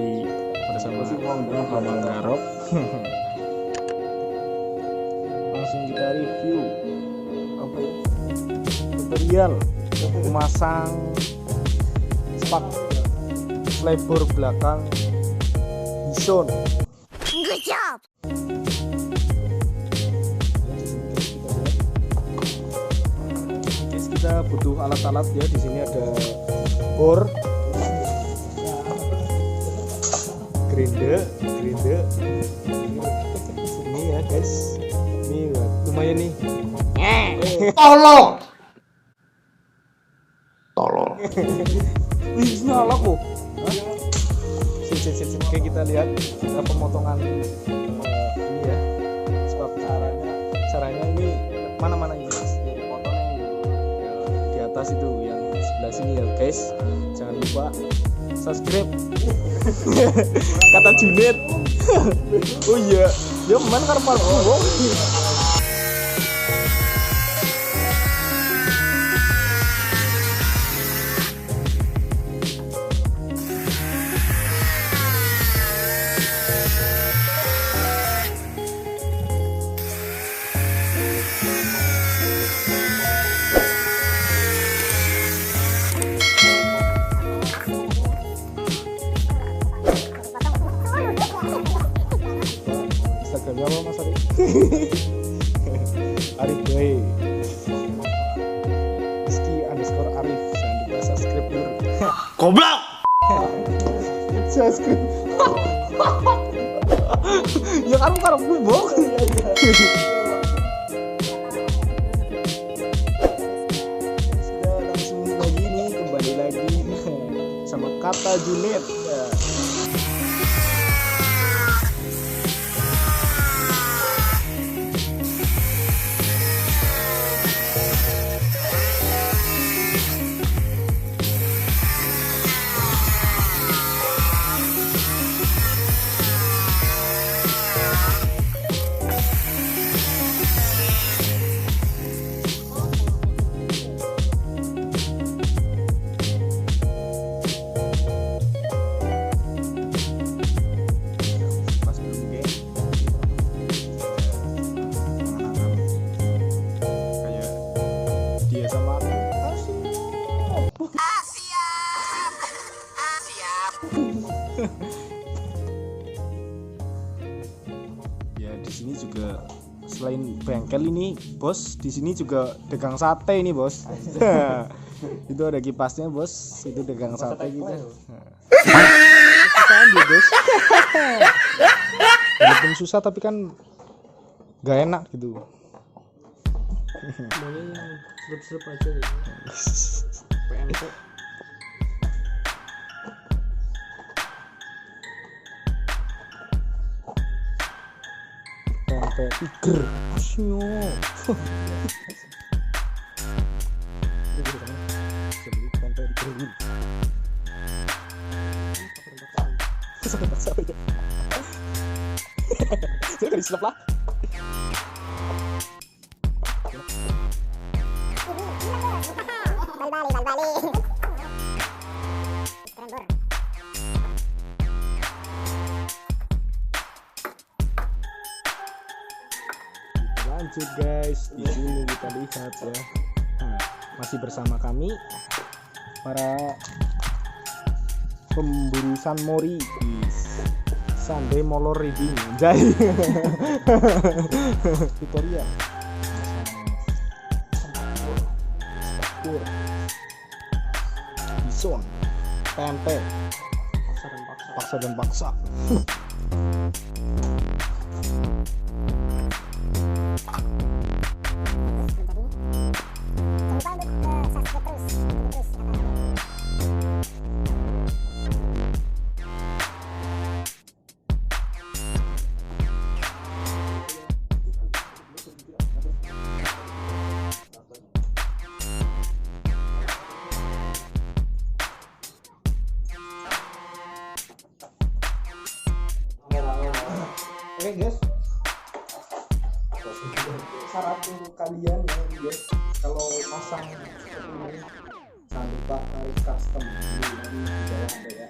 lagi bersama Mama Garop. Langsung kita review apa ya? Tutorial memasang SLEBOR belakang Byson. Good job. Guys, kita butuh alat-alat ya. Di sini ada bor, grinder ini ya guys, ini lumayan nih. Tolong wih nyala kok. Oke, kita lihat pemotongan ini ya, sebab caranya ini mana ini guys, jadi potongnya di atas itu yang sebelah sini ya guys. Jangan lupa subscribe. Kata Junet. Oh iya, ya man karpal. Oh. Instagramnya apa Mas Arif? Arif Boy _Arif. Jangan lupa subscribe dulu. Goblok. Subscribe. Ya kan karep gue bok. Sudah langsung lagi nih, kembali lagi sama kata Junet. Ya. Ya di sini juga selain bengkel ini bos, di sini juga dagang sate ini bos. Itu ada kipasnya bos, itu dagang sate gitu. Susah dia bos. Walaupun susah tapi kan gak enak gitu. Semuanya yang serep-serep aja ya. PNP. Sampai tiger asyo. Saya diselap lah. Balik. Lanjut guys, di sini kita lihat ya. Nah, masih bersama kami para pemburu San Mori di Sunday Molor Reading Jai. Tutorial Spakbor, Byson, PMP, paksa dan paksa. Oke guys, syarat untuk kalian ya guys, kalau pasang seperti ini jangan lupa harus custom. Ini di bawah ada ya.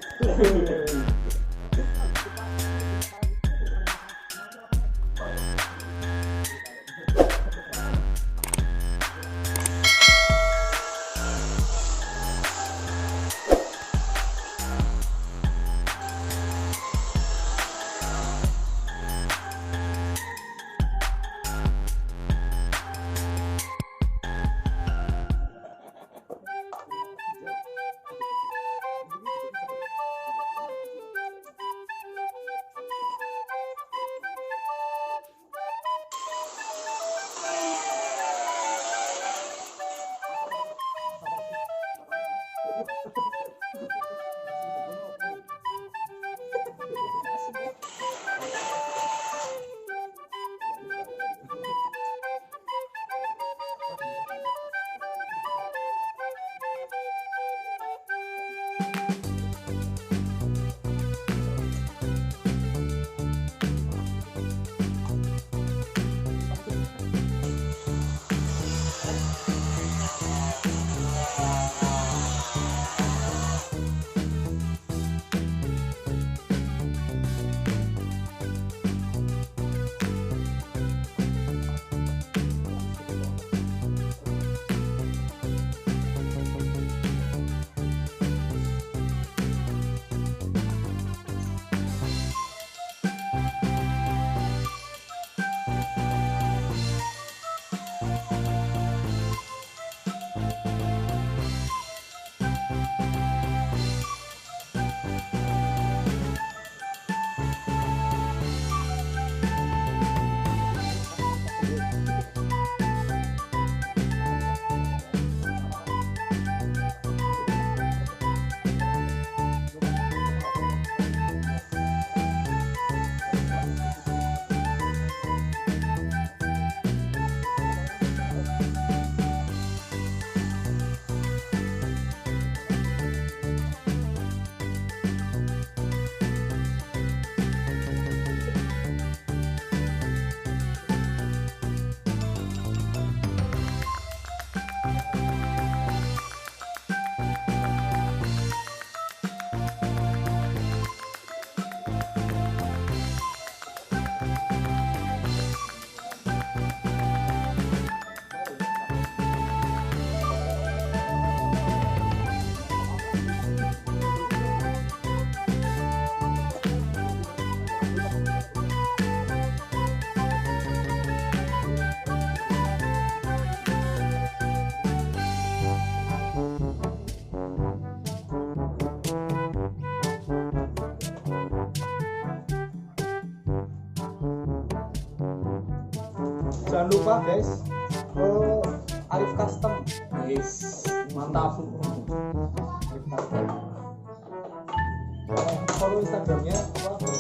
Jangan lupa guys, Arif Custom. Yes, mantap. Arif Custom. Follow Instagramnya apa?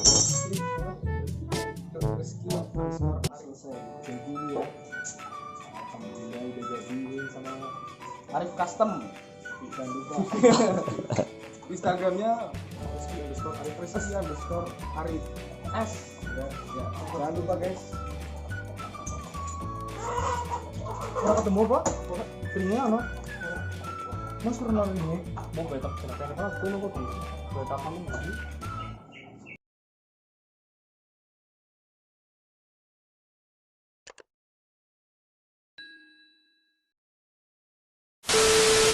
Rizky selesai. Jadi ya. Alhamdulillah udah jadi sama Arif Custom. Jangan lupa. Instagramnya Arif S. Ya, jangan lupa guys. Ora ketemu Pak. Free-nya ono. Mas pernah ini. Mau betok kenapa? Aku nopo di. Betak kamu.